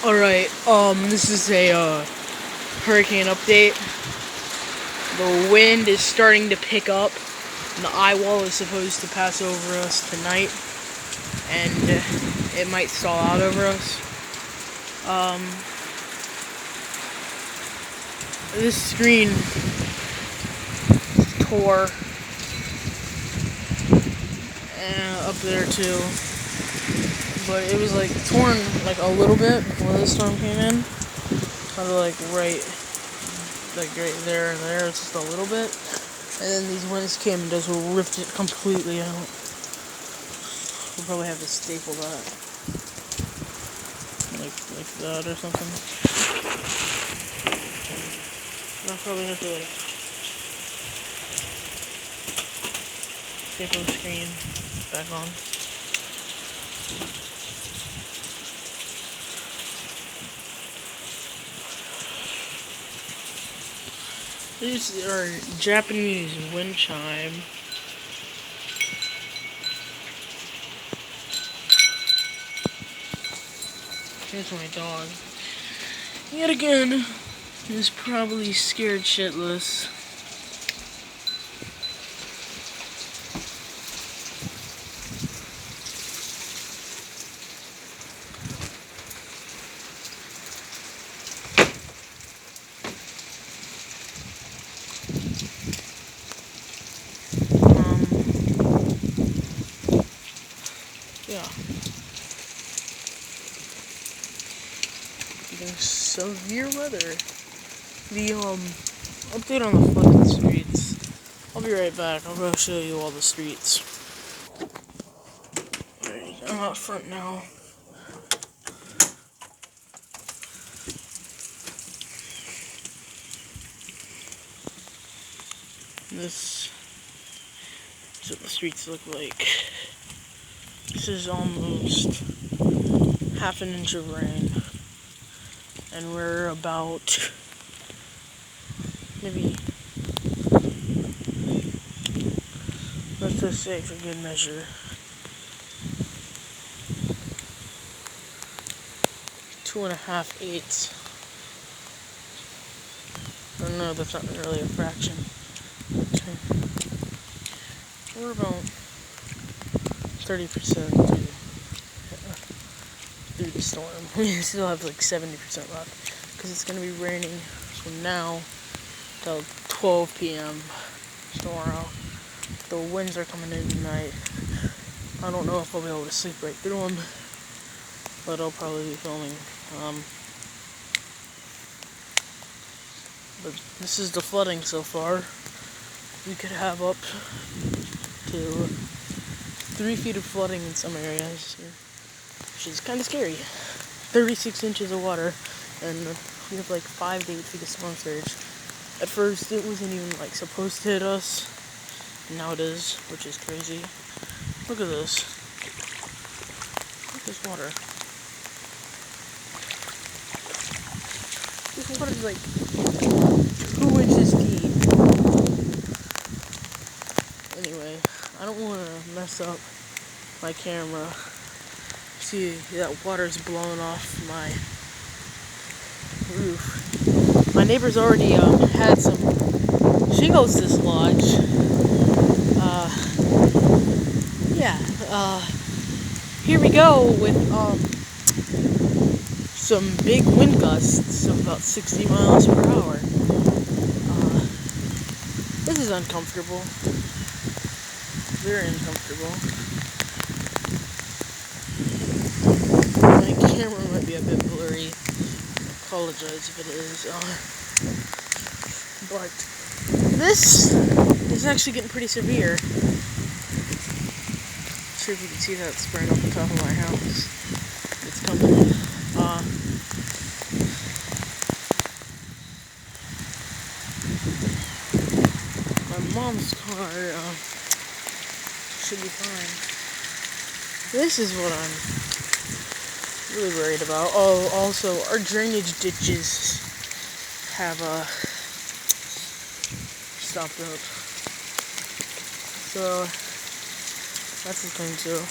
Alright, this is a, hurricane update. The wind is starting to pick up, and the eye wall is supposed to pass over us tonight, and it might stall out over us. This screen tore, up there too. But it was like torn like a little bit before the storm came in. Kind of like right there and there, it's just a little bit. And then these winds came and just ripped it completely out. We'll probably have to staple that. Like that or something. I'll probably have to staple the screen back on. These are Japanese wind chime. Here's my dog. Yet again, he's probably scared shitless. Yeah. Getting severe weather. The update on the flooded streets. I'll be right back. I'll go show you all the streets. Alright, I'm out front now. This is what the streets look like. This is almost half an inch of rain. And we're about maybe, let's just say for good measure, 2.5 eighths. Oh no, that's not really a fraction. We're about 30% through the storm. We still have like 70% left because it's going to be raining from now till 12 p.m. tomorrow. The winds are coming in tonight. I don't know if I'll be able to sleep right through them, but I'll probably be filming. But this is the flooding so far. We could have up to 3 feet of flooding in some areas, which is kind of scary. 36 inches of water, and we have like 5 to 8 feet of storm surge. At first, it wasn't even like supposed to hit us. Now it is, which is crazy. Look at this. Look at this water. This water is like 2 inches deep. Anyway, I don't want to mess up my camera. See, that water's blowing off my roof. My neighbor's already had some shingles dislodged. Here we go with some big wind gusts of about 60 miles per hour. This is uncomfortable. Very uncomfortable. My camera might be a bit blurry. I apologize if it is. But this is actually getting pretty severe. Not sure if you can see that spraying off the top of my house. It's coming. My mom's car should be fine. This is what I'm really worried about. Oh, also, our drainage ditches have stopped up. So that's the thing too.